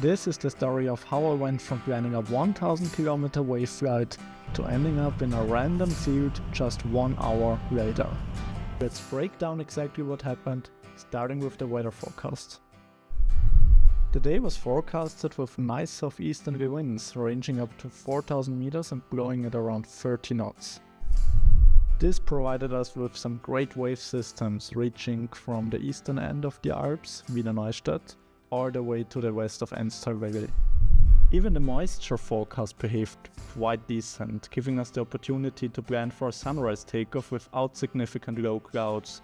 This is the story of how I went from planning a 1000 kilometer wave flight to ending up in a random field just 1 hour later. Let's break down exactly what happened, starting with the weather forecast. The day was forecasted with nice southeasterly winds ranging up to 4000 meters and blowing at around 30 knots. This provided us with some great wave systems reaching from the eastern end of the Alps, Wiener Neustadt, all the way to the west of Enstal Valley. Even the moisture forecast behaved quite decent, giving us the opportunity to plan for a sunrise takeoff without significant low clouds.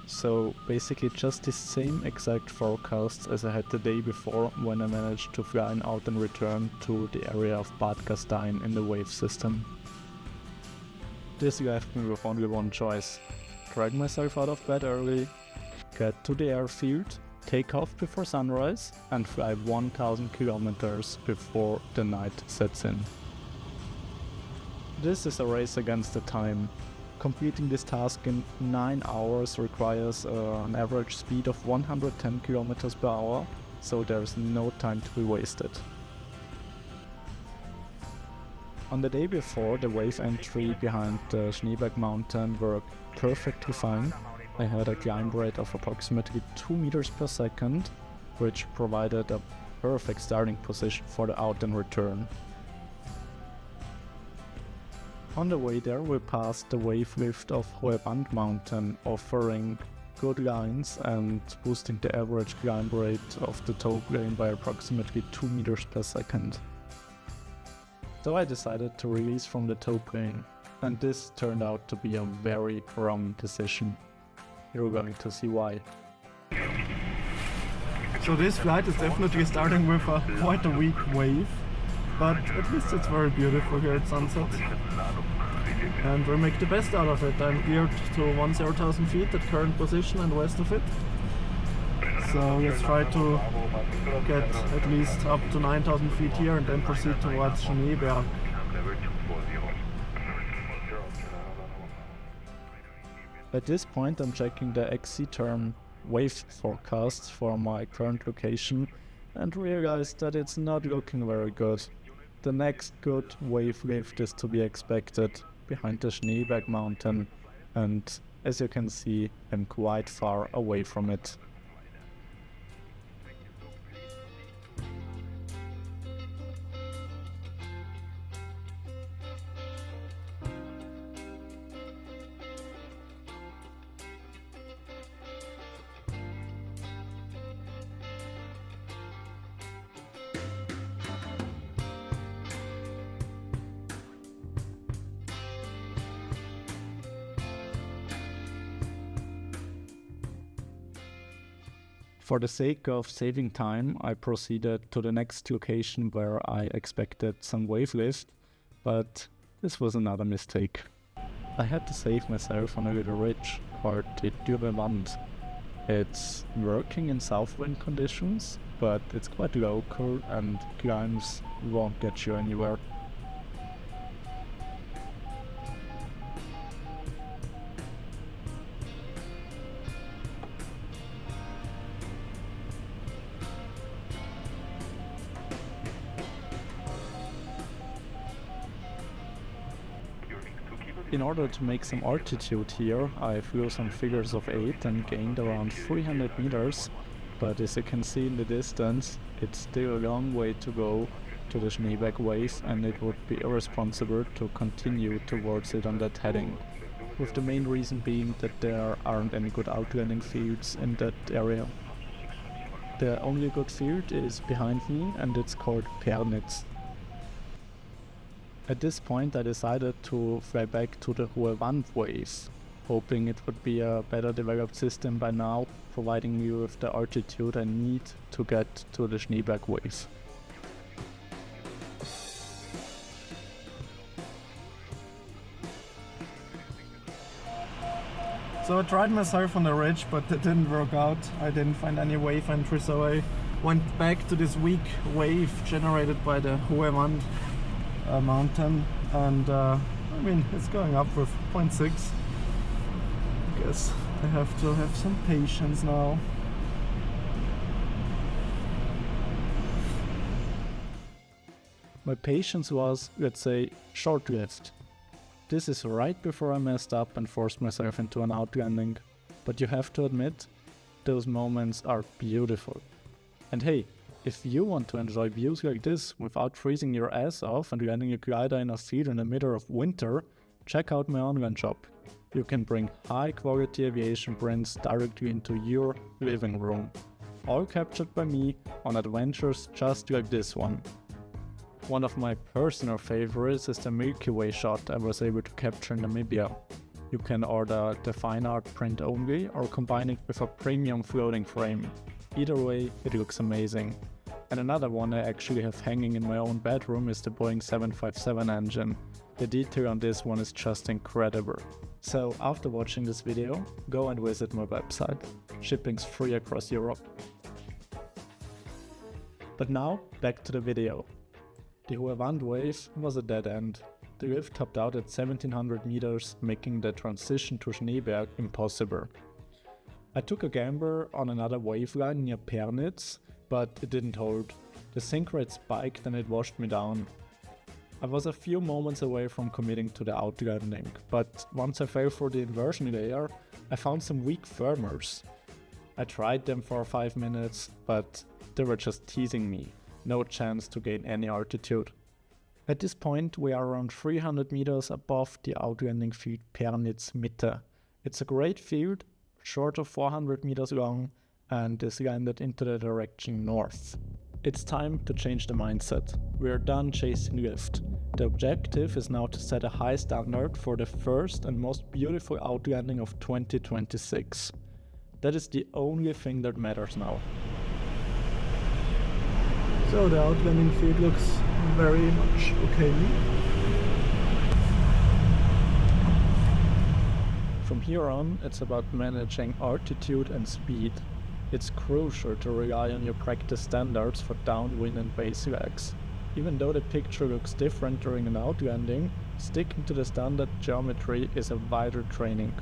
So basically just the same exact forecast as I had the day before when I managed to fly out and return to the area of Bad Gastein in the wave system. This left me with only one choice: drag myself out of bed early, get to the airfield, take off before sunrise and fly 1000 kilometers before the night sets in. This is a race against the time. Completing this task in 9 hours requires an average speed of 110 kilometers per hour, so there's no time to be wasted. On the day before, the wave entry behind the Schneeberg mountain worked perfectly fine. I had a climb rate of approximately 2 meters per second, which provided a perfect starting position for the out and return. On the way there we passed the wave lift of Hohe Wand mountain, offering good lines and boosting the average climb rate of the tow plane by approximately 2 meters per second. So I decided to release from the tow plane, and this turned out to be a very wrong decision. You're going to see why. So this flight is definitely starting with quite a weak wave, but at least it's very beautiful here at sunset. And we'll make the best out of it. I'm geared to 10,000 feet at current position and west of it. So let's try to get at least up to 9,000 feet here and then proceed towards Schneeberg. At this point I'm checking the XC-term wave forecast for my current location and realized that it's not looking very good. The next good wave lift is to be expected behind the Schneeberg mountain, and as you can see, I'm quite far away from it. For the sake of saving time, I proceeded to the next location where I expected some wave lift, but this was another mistake. I had to save myself on a little ridge called the Dürre Wand. It's working in south wind conditions, but it's quite local and climbs won't get you anywhere. In order to make some altitude here, I flew some figures of 8 and gained around 300 meters, but as you can see in the distance, it's still a long way to go to the Schneeberg wave, and it would be irresponsible to continue towards it on that heading, with the main reason being that there aren't any good outlanding fields in that area. The only good field is behind me, and it's called Pernitz. At this point I decided to fly back to the Hohe Wand wave, hoping it would be a better developed system by now, providing me with the altitude I need to get to the Schneeberg wave. So I tried myself on the ridge, but it didn't work out. I didn't find any wave entry, so I went back to this weak wave generated by the Hohe Wand mountain, and I mean, it's going up with 0.6. I guess I have to have some patience now. My patience was, let's say, short-lived. This is right before I messed up and forced myself into an outlanding. But you have to admit, those moments are beautiful. And hey, if you want to enjoy views like this without freezing your ass off and landing a glider in a field in the middle of winter, check out my online shop. You can bring high quality aviation prints directly into your living room. All captured by me on adventures just like this one. One of my personal favorites is the Milky Way shot I was able to capture in Namibia. You can order the fine art print only or combine it with a premium floating frame. Either way, it looks amazing. And another one I actually have hanging in my own bedroom is the Boeing 757 engine. The detail on this one is just incredible. So after watching this video, go and visit my website. Shipping's free across Europe. But now, back to the video. The Huawand wave was a dead end. The lift topped out at 1700 meters, making the transition to Schneeberg impossible. I took a gamble on another wave line near Pernitz, but it didn't hold. The sink rate spiked and it washed me down. I was a few moments away from committing to the outlanding, but once I fell for the inversion layer, I found some weak firmers. I tried them for 5 minutes, but they were just teasing me. No chance to gain any altitude. At this point we are around 300 meters above the outlanding field Pernitz Mitte. It's a great field, short of 400 meters long, and is landed into the direction north. It's time to change the mindset. We are done chasing lift. The objective is now to set a high standard for the first and most beautiful outlanding of 2026. That is the only thing that matters now. So the outlanding field looks very much okay. From here on, it's about managing altitude and speed. It's crucial to rely on your practice standards for downwind and base legs. Even though the picture looks different during an outlanding, sticking to the standard geometry is a vital training.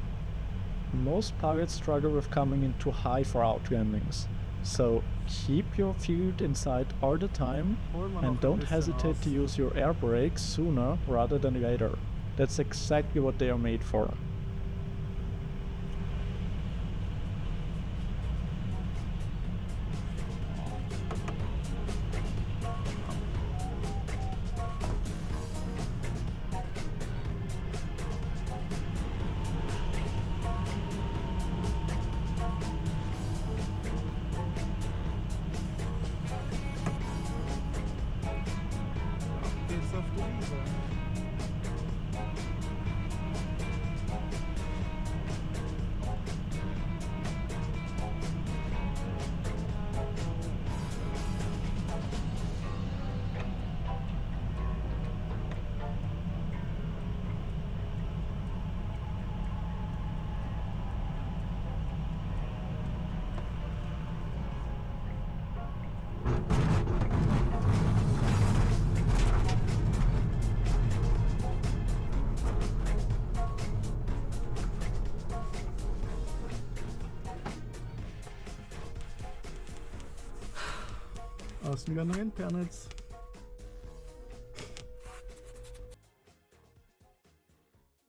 Most pilots struggle with coming in too high for outlandings. So keep your field in sight all the time and don't hesitate to use your air brakes sooner rather than later. That's exactly what they are made for. Außenlandung in Pernitz.